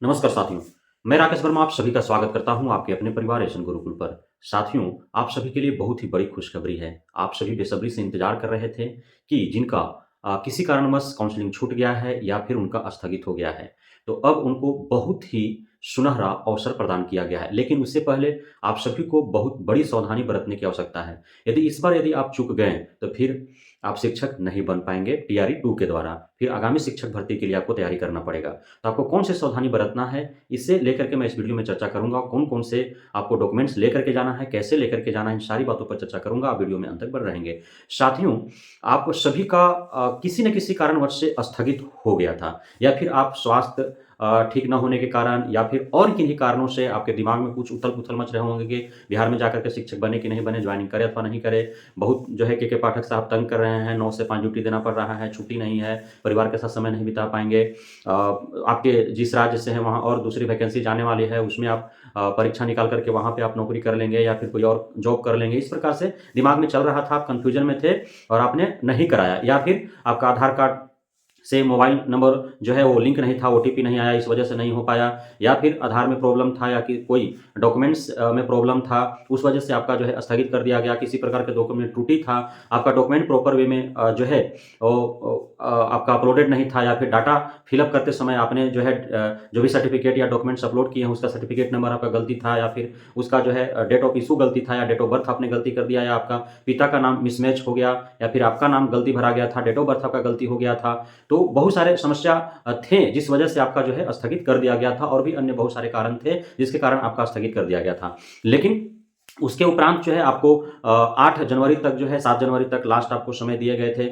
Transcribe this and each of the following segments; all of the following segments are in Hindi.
नमस्कार साथियों, मैं राकेश वर्मा आप सभी का स्वागत करता हूं आपके अपने परिवार एशन गुरुकुल पर। साथियों, आप सभी के लिए बहुत ही बड़ी खुशखबरी है। आप सभी बेसब्री से इंतजार कर रहे थे कि जिनका किसी कारणवश काउंसलिंग छूट गया है या फिर उनका स्थगित हो गया है, तो अब उनको बहुत ही सुनहरा अवसर प्रदान किया गया है। लेकिन उससे पहले आप सभी को बहुत बड़ी सावधानी बरतने की आवश्यकता है। यदि आप चूक गए, तो फिर आप शिक्षक नहीं बन पाएँगे टीआरई 2 के द्वारा। फिर आगामी शिक्षक भर्ती के लिए आपको तैयारी करना पड़ेगा। तो आपको कौन से सावधानी बरतना है, इसे लेकर के मैं इस वीडियो में चर्चा करूँगा। कौन-कौन से आपको डॉक्यूमेंट्स लेकर के जाना है, कैसे लेकर के जाना है, इन सारी बातों पर चर्चा करूँगा। आप वीडियो में अंत तक बने रहेंगे। साथियों, आप सभी का किसी न किसी कारणवश से स्थगित हो गया था या फिर आप स्वास्थ्य ठीक न होने के कारण या फिर और किन्हीं कारणों से आपके दिमाग में कुछ उथल-पुथल मच रहे होंगे कि बिहार में जाकर के शिक्षक बने कि नहीं बने, जॉइनिंग करें अथवा नहीं करें। बहुत जो है के पाठक साहब तंग कर रहे हैं, 9 से 5 ड्यूटी देना पड़ रहा है, छुट्टी नहीं है, परिवार के साथ समय नहीं बिता पाएँगे। आपके जिस राज्य से हैं वहाँ और दूसरी वैकेंसी जाने वाली है, उसमें आप परीक्षा निकाल कर के वहाँ पे आप नौकरी कर लेंगे या फिर कोई और जॉब कर लेंगे। इस प्रकार से दिमाग में चल रहा था, आप कन्फ्यूज़न में थे और आपने नहीं कराया या फिर आपका आधार कार्ड से मोबाइल नंबर जो है वो लिंक नहीं था, ओटीपी नहीं आया, इस वजह से नहीं हो पाया या फिर आधार में प्रॉब्लम था या कि कोई डॉक्यूमेंट्स में प्रॉब्लम था, उस वजह से आपका जो है स्थगित कर दिया गया। किसी प्रकार के डॉक्यूमेंट त्रुटि था, आपका डॉक्यूमेंट प्रॉपर वे में जो है आपका अपलोडेड नहीं था या फिर डाटा फिलअप करते समय आपने जो है जो भी सर्टिफिकेट या डॉक्यूमेंट्स अपलोड किए हैं, उसका सर्टिफिकेट नंबर आपका गलती था या फिर उसका जो है डेट ऑफ इश्यू गलती था या डेट ऑफ बर्थ आपने गलती कर दिया या आपका पिता का नाम मिसमैच हो गया या फिर आपका नाम गलती भरा गया था, डेट ऑफ बर्थ आपका गलती हो गया था। तो बहुत सारे समस्या थे जिस वजह से आपका जो है स्थगित कर दिया गया था और भी अन्य बहुत सारे कारण थे जिसके कारण आपका स्थगित कर दिया गया था। लेकिन उसके उपरांत जो है आपको 8 जनवरी तक जो है 7 जनवरी तक लास्ट आपको समय दिए गए थे।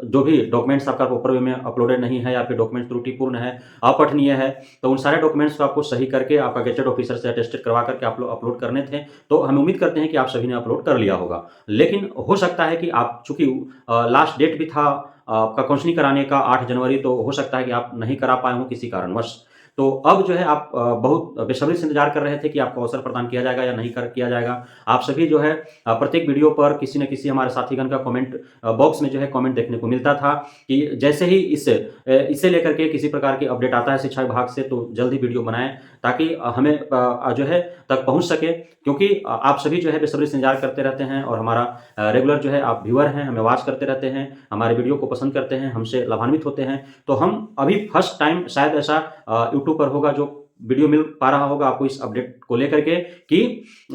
जो भी डॉक्यूमेंट्स आपका प्रॉपर वे में अपलोडेड नहीं है या फिर डॉक्यूमेंट त्रुटिपूर्ण है, अपठनीय है, तो उन सारे डॉक्यूमेंट्स को आपको सही करके आपका गेजेट ऑफिसर से अटेस्टेड करवा करके आप लोग अपलोड करने थे। तो हम उम्मीद करते हैं कि आप सभी ने अपलोड कर लिया होगा। लेकिन हो सकता है कि आप चूँकि लास्ट डेट भी था आपका काउंसलिंग कराने का 8 जनवरी, तो हो सकता है कि आप नहीं करा पाए हों किसी कारणवश। तो अब जो है आप बहुत बेसब्री से इंतज़ार कर रहे थे कि आपको अवसर प्रदान किया जाएगा या नहीं कर किया जाएगा। आप सभी जो है प्रत्येक वीडियो पर किसी न किसी हमारे साथीगण का कमेंट बॉक्स में जो है कमेंट देखने को मिलता था कि जैसे ही इसे लेकर के किसी प्रकार की अपडेट आता है शिक्षा विभाग से तो जल्दी वीडियो बनाएँ ताकि हमें जो है तक पहुँच सके, क्योंकि आप सभी जो है बेसब्री से इंतज़ार करते रहते हैं और हमारा रेगुलर जो है आप व्यूअर हैं, हमें वॉच करते रहते हैं, हमारे वीडियो को पसंद करते हैं, हमसे लाभान्वित होते हैं। तो हम अभी फर्स्ट टाइम शायद ऐसा यूट्यूब पर होगा जो वीडियो मिल पा रहा होगा आपको इस अपडेट को लेकर के कि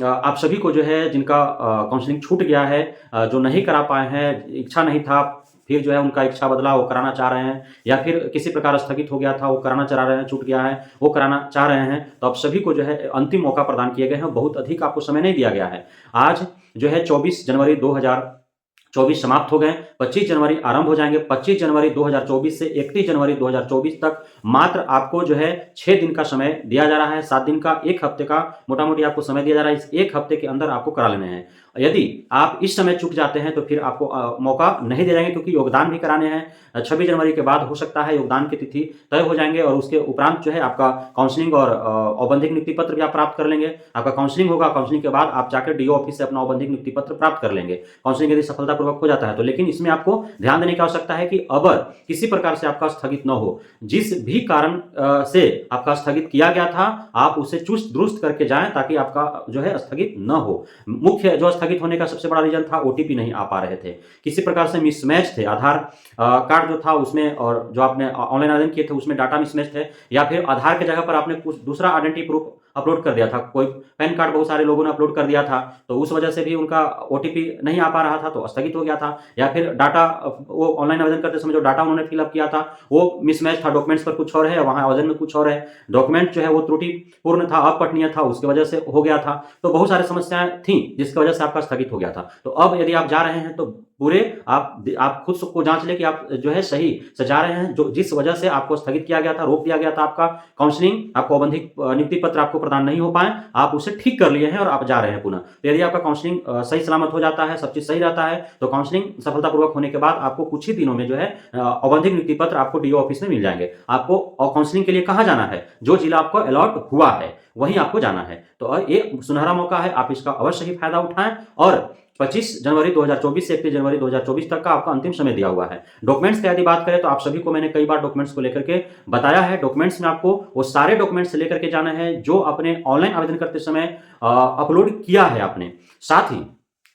आप सभी को जो है जिनका काउंसलिंग छूट गया है, जो नहीं करा पाए हैं, इच्छा नहीं था, फिर जो है उनका इच्छा बदला, वो कराना चाह रहे हैं या फिर किसी प्रकार स्थगित हो गया था, वो कराना चाह रहे हैं, छूट गया है, वो कराना चाह रहे हैं, तो आप सभी को जो है अंतिम मौका प्रदान किए गए हैं। बहुत अधिक आपको समय नहीं दिया गया है। आज जो है 24 जनवरी 2024 समाप्त हो गए, 25 जनवरी आरंभ हो जाएँगे। 25 जनवरी 2024 से 31 जनवरी 2024 तक मात्र आपको जो है 6 दिन का समय दिया जा रहा है, 7 दिन का, 1 हफ्ते का मोटा-मोटी आपको समय दिया जा रहा है। इस 1 हफ्ते के अंदर आपको करा लेने हैं। यदि आप इस समय चूक जाते हैं तो फिर आपको मौका नहीं दिए जाएँगे, क्योंकि योगदान भी कराने हैं। 26 जनवरी के बाद हो सकता है योगदान की तिथि तय हो जाएँगे और उसके उपरांत जो है आपका काउंसलिंग और औपबंधिक नियुक्ति पत्र भी आप प्राप्त कर लेंगे। आपका काउंसलिंग होगा, काउंसलिंग के बाद आप जाकर डीओ ऑफिस से अपना औपबंधिक नियुक्ति पत्र प्राप्त कर लेंगे। काउंसलिंग यदि सफलतापूर्वक हो जाता है तो। लेकिन इसमें आपको ध्यान देने की आवश्यकता है कि अगर किसी प्रकार से आपका स्थगित न हो, जिस भी कारण से आपका स्थगित किया गया था, आप उसे चुस्त दुरुस्त करके जाएँ ताकि आपका जो है स्थगित न हो। मुख्य जो स्थगित होने का सबसे बड़ा रीज़न था, ओटीपी नहीं आ पा रहे थे। किसी प्रकार से मिसमैच थे, आधार कार्ड जो था उसमें और जो आपने ऑनलाइन आवेदन किए थे उसमें डाटा मिसमैच थे या फिर आधार के जगह पर आपने कुछ दूसरा आइडेंटिटी प्रूफ अपलोड कर दिया था। कोई पैन कार्ड बहुत सारे लोगों ने अपलोड कर दिया था, तो उस वजह से भी उनका ओटीपी नहीं आ पा रहा था, तो स्थगित हो गया था। या फिर डाटा वो ऑनलाइन आवेदन करते समय जो डाटा उन्होंने फिलअप किया था वो मिसमैच था, डॉक्यूमेंट्स पर कुछ और है, वहाँ आवेदन में कुछ और है। डॉक्यूमेंट जो है वो त्रुटिपूर्ण था, अपठनीय था, उसकी वजह से हो गया था। तो बहुत सारी समस्याएँ थीं जिसकी वजह से आपका स्थगित हो गया था। तो अब यदि आप जा रहे हैं तो पूरे आप खुद को जाँच लें कि आप जो है सही से जा रहे हैं। जो जिस वजह से आपको स्थगित किया गया था, रोक दिया गया था आपका काउंसलिंग, आपको औपबंधिक नियुक्ति पत्र आपको प्रदान नहीं हो पाए, आप उसे ठीक कर लिए हैं और आप जा रहे हैं पुनः। तो यदि आपका काउंसलिंग सही सलामत हो जाता है, सब चीज़ सही रहता है, तो काउंसलिंग सफलतापूर्वक होने के बाद आपको कुछ ही दिनों में जो है औपबंधिक नियुक्ति पत्र आपको डीओ ऑफिस में मिल जाएँगे। आपको काउंसलिंग के लिए कहाँ जाना है? जो जिला आपको अलॉट हुआ है वहीं आपको जाना है। तो ये सुनहरा मौका है, आप इसका अवश्य ही फायदा उठाएं। और 25 जनवरी 2024 से 31 जनवरी 2024 तक का आपका अंतिम समय दिया हुआ है। डॉक्यूमेंट्स की यदि बात करें तो आप सभी को मैंने कई बार डॉक्यूमेंट्स को लेकर के बताया है। डॉक्यूमेंट्स में आपको वो सारे डॉक्यूमेंट्स लेकर के जाना है जो अपने ऑनलाइन आवेदन करते समय अपलोड किया है आपने। साथ ही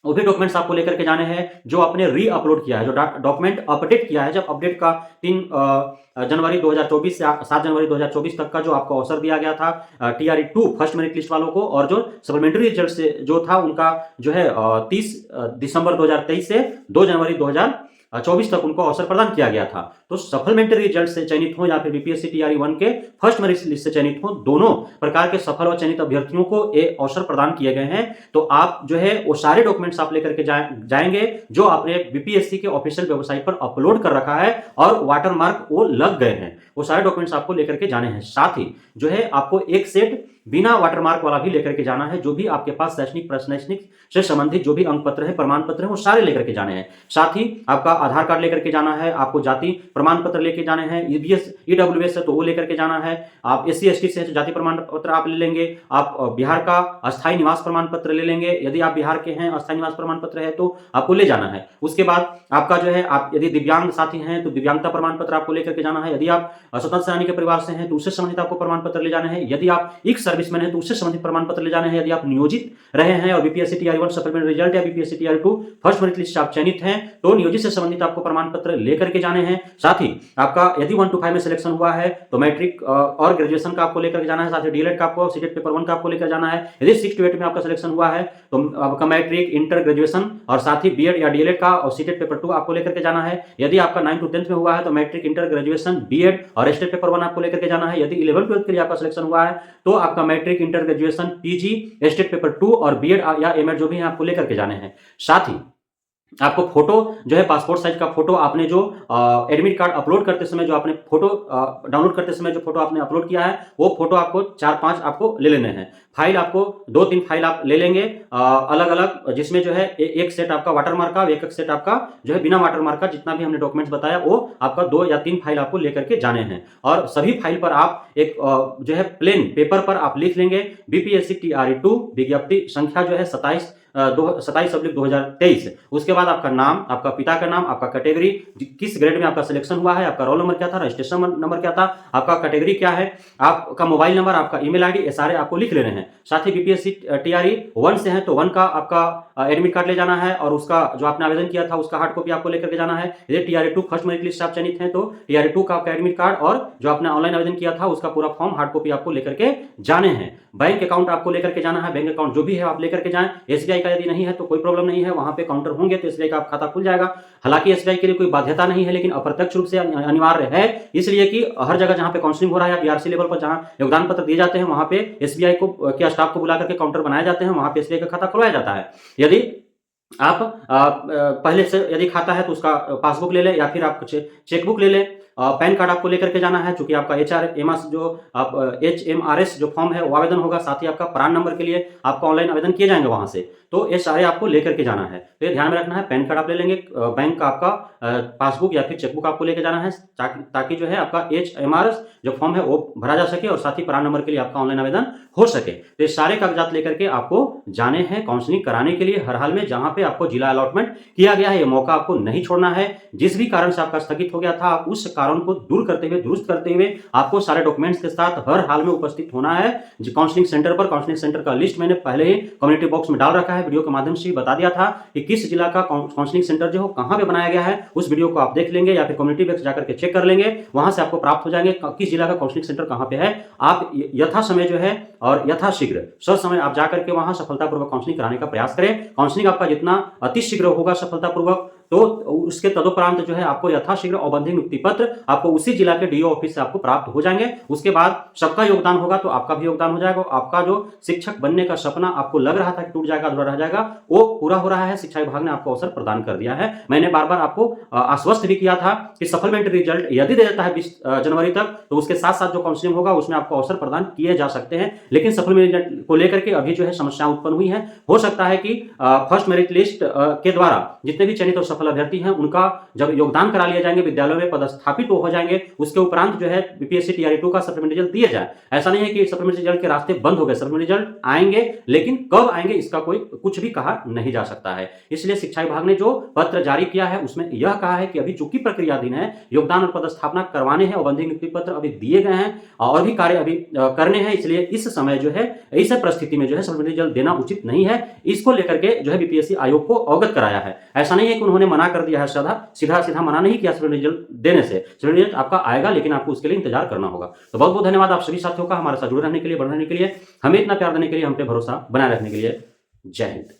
वो भी डॉक्यूमेंट्स आपको लेकर के जाने हैं जो आपने री अपलोड किया है, जो डॉक्यूमेंट अपडेट किया है। जब अपडेट का 3 जनवरी 2024 से 7 जनवरी 2024 तक का जो आपको अवसर दिया गया था TRE2 फर्स्ट मेरिट लिस्ट वालों को, और जो सप्लीमेंट्री रिजल्ट से जो था उनका जो है 30 दिसंबर 2023 से 2 जनवरी 2024 तक उनको अवसर प्रदान किया गया था। तो सप्लीमेंट्री रिजल्ट से चयनित हो या फिर बीपीएससी TRE1 के फर्स्ट मेरिट लिस्ट से चयनित हो, दोनों प्रकार के सफल व चयनित अभ्यर्थियों को ये अवसर प्रदान किए गए हैं। तो आप जो है वो सारे डॉक्यूमेंट्स आप लेकर के जाएंगे जो आपने बीपीएससी के ऑफिशियल वेबसाइट पर अपलोड कर रखा है और वाटरमार्क वो लग गए हैं, वो सारे डॉक्यूमेंट्स आपको लेकर के जाने हैं। साथ ही जो है आपको एक सेट बिना वाटरमार्क वाला भी लेकर के जाना है। जो भी आपके पास शैक्षणिक प्रशैक्षणिक से संबंधित जो भी अंक पत्र है, प्रमाण पत्र है, वो सारे लेकर के जाने हैं। साथ ही आपका आधार कार्ड लेकर के जाना है, आपको जाति प्रमाण पत्र लेके जाने हैं। EWS है तो वो लेकर के जाना है। आप SC ST से जाति प्रमाण पत्र आप ले लेंगे। आप बिहार का अस्थायी निवास प्रमाण पत्र ले लेंगे, यदि आप बिहार के हैं, अस्थायी निवास प्रमाण पत्र है तो आपको ले जाना है। उसके बाद आपका जो है आप यदि दिव्यांग साथी हैं तो दिव्यांगता प्रमाण पत्र आपको लेकर के जाना है। यदि आप स्वतंत्र सेनानी के परिवार से हैं तो उससे संबंधित आपको प्रमाण पत्र ले जाने हैं। यदि आप एक सर्विसमैन है तो उससे संबंधित प्रमाण पत्र ले जाने हैं। यदि आप नियोजित रहे हैं और बीपीएससी TRE1 सप्लीमेंट्री रिजल्ट या BPSC TRE2 first merit list से आप चयनित हैं तो नियोजित से संबंधित आपको प्रमाण पत्र लेकर के जाने हैं। साथ ही आपका यदि 1 to 5 में सिलेक्शन हुआ है तो मैट्रिक और ग्रेजुएशन का आपको लेकर के जाना है। साथ ही डीएलएड का आपको सीटेट पेपर 1 का आपको लेकर जाना है। यदि 6 to 8 में आपका सिलेक्शन हुआ है तो आपका मैट्रिक, इंटर, ग्रेजुएशन और साथ ही बीएड या डीएलएड का और सीटेट पेपर 2 आपको लेकर के जाना है। यदि आपका 9 to 10 में हुआ है तो मैट्रिक, इंटर, ग्रेजुएशन, बीएड और स्टेट पेपर 1 आपको लेकर के जाना है। यदि 11 12 के लिए आपका सिलेक्शन हुआ है तो आपका matric, inter, graduation, PG, state paper 2 और बीएड या एमएड जो भी है आपको लेकर के जाने हैं। साथ ही आपको फोटो जो है पासपोर्ट साइज का फोटो, आपने जो एडमिट कार्ड अपलोड करते समय जो आपने फोटो डाउनलोड करते समय जो फोटो आपने अपलोड किया है वो फोटो आपको 4-5 आपको ले लेने हैं। फाइल आपको 2-3 फाइल आप ले लेंगे अलग अलग, जिसमें जो है एक सेट आपका वाटरमार्क का, एक सेट आपका जो है बिना वाटरमार्क का, जितना भी हमने डॉक्यूमेंट्स बताया वो आपका 2 या 3 फाइल आपको लेकर के जाने हैं। और सभी फाइल पर आप एक जो है प्लेन पेपर पर आप लिख लेंगे बीपीएससी TRE2 विज्ञप्ति संख्या जो है 27/2023। उसके बाद आपका नाम, आपका पिता का नाम, आपका कैटेगरी, किस ग्रेड में आपका सिलेक्शन हुआ है, आपका रोल नंबर क्या था, रजिस्ट्रेशन नंबर क्या था, आपका कैटेगरी क्या है, आपका मोबाइल नंबर, आपका ईमेल आईडी, ये सारे आपको लिख लेने हैं। साथ ही बीपीएससी TRE1 से है तो 1 का आपका एडमिट कार्ड ले जाना है और उसका जो आपने आवेदन किया था उसका हार्ड कॉपी आपको लेकर के जाना है। यदि TRE2 फर्स्ट मेरिट लिस्ट से आप चयनित हैं तो TRE2 का आपका एडमिट कार्ड और जो आपने ऑनलाइन आवेदन किया था उसका पूरा फॉर्म हार्ड कॉपी आपको लेकर के जाने हैं। बैंक अकाउंट आपको लेकर के जाना है, बैंक अकाउंट जो भी है आप लेकर के जाएं। SBI का यदि नहीं है तो कोई प्रॉब्लम नहीं है, वहां पे काउंटर होंगे तो SBI का आप खाता खुल जाएगा। हालांकि SBI के लिए कोई बाध्यता नहीं है लेकिन अप्रत्यक्ष रूप से अनिवार्य है, इसलिए कि हर जगह जहां पे काउंसलिंग हो रहा है या BRC लेवल पर जहां योगदान पत्र दिए जाते हैं वहां पे SBI को क्या स्टाफ को बुला करके काउंटर बनाए जाते हैं, वहां पे SBI का खाता खुलवाया जाता है। यदि आप पहले से यदि खाता है तो उसका पासबुक ले लें या फिर आप चेकबुक ले लें। पैन कार्ड आपको लेकर के जाना है, चूंकि आपका HMRS जो फॉर्म है वो आवेदन होगा। साथ ही आपका प्रान नंबर के लिए आपका ऑनलाइन आवेदन किए जाएंगे वहां से, तो ये सारे आपको लेकर के जाना है। तो ये ध्यान में रखना है, पैन कार्ड आप ले लेंगे, बैंक का आपका पासबुक या फिर चेकबुक आपको लेकर जाना है ताकि जो है आपका HMRS जो फॉर्म है वो भरा जा सके और साथ ही प्रान नंबर के लिए आपका ऑनलाइन आवेदन हो सके। तो ये सारे कागजात लेकर के आपको जाने हैं काउंसलिंग कराने के लिए हर हाल में जहां पे आपको जिला अलॉटमेंट किया गया है। ये मौका आपको नहीं छोड़ना है। जिस भी कारण से आपका स्थगित हो गया था उस कारण को दूर करते हुए, दुरुस्त करते हुए आपको सारे डॉक्यूमेंट्स के साथ हर हाल में उपस्थित होना है काउंसलिंग सेंटर पर। काउंसलिंग सेंटर का लिस्ट मैंने पहले ही कम्युनिटी बॉक्स में डाल रखा है, वीडियो के माध्यम से बता दिया था कि किस जिला का काउंसलिंग सेंटर जो कहां पे बनाया गया है। उस वीडियो को आप देख लेंगे या फिर कम्युनिटी बॉक्स जाकर के चेक कर लेंगे, वहां से आपको प्राप्त हो जाएंगे किस जिला का काउंसलिंग सेंटर कहां पे है। आप यथा समय जो है और यथाशीघ्र समय आप जाकर के वहां सफलतापूर्वक काउंसलिंग कराने का प्रयास करें। काउंसलिंग आपका जितना अतिशीघ्र होगा सफलतापूर्वक तो उसके तदुपरांत जो है आपको यथाशीघ्र औबंधिक नियुक्ति पत्र आपको उसी जिला के DO ऑफिस से आपको प्राप्त हो जाएंगे। उसके बाद सबका योगदान होगा तो आपका भी योगदान हो जाएगा। आपका जो शिक्षक बनने का सपना आपको लग रहा था कि टूट जाएगा, अधूरा रह जाएगा, वो पूरा हो रहा है। शिक्षा विभाग ने आपको अवसर प्रदान कर दिया है। मैंने बार बार आपको आश्वस्त भी किया था कि सप्लीमेंट्री रिजल्ट यदि दे देता है 20 जनवरी तक तो उसके साथ साथ जो काउंसलिंग होगा उसमें आपको अवसर प्रदान किए जा सकते हैं। लेकिन सप्लीमेंट्री रिजल्ट को लेकर के अभी जो है समस्या उत्पन्न हुई है। हो सकता है कि फर्स्ट मेरिट लिस्ट के द्वारा जितने भी चयनित और सफल अभ्यर्थी हैं उनका जब योगदान करा लिया जाएंगे, विद्यालय में पदस्थापित हो जाएंगे, उसके उपरांत जो है बीपीएससी टीआरई 2 का सप्लीमेंट्री रिजल्ट दिया जाए। ऐसा नहीं है कि सप्लीमेंट्री रिजल्ट के रास्ते बंद हो गए, सप्लीमेंट्री रिजल्ट आएंगे, लेकिन कब आएंगे इसका कोई कुछ भी कहा नहीं जा सकता है। इसलिए शिक्षा विभाग ने जो पत्र जारी किया है उसमें यह कहा है कि अभी चूंकि प्रक्रियाधीन है, योगदान और पदस्थापना करवाने हैं, औपबंधिक नियुक्ति पत्र अभी दिए गए हैं और भी कार्य अभी करने हैं, इसलिए इस समय जो है इस परिस्थिति में जो है सप्लीमेंट्री रिजल्ट देना उचित नहीं है। इसको लेकर के जो है बीपीएससी आयोग को अवगत कराया है। ऐसा नहीं है कि उन्होंने मना कर दिया है, सीधा सीधा मना नहीं किया सप्लीमेंट्री रिजल्ट देने से। सप्लीमेंट्री रिजल्ट आपका आएगा, लेकिन आपको उसके लिए इंतजार करना होगा। तो बहुत बहुत धन्यवाद आप सभी साथियों का हमारे साथ जुड़े रहने के लिए, बढ़ने के लिए, हमें इतना प्यार देने के लिए, हम पे भरोसा बनाए रखने के लिए। जय हिंद।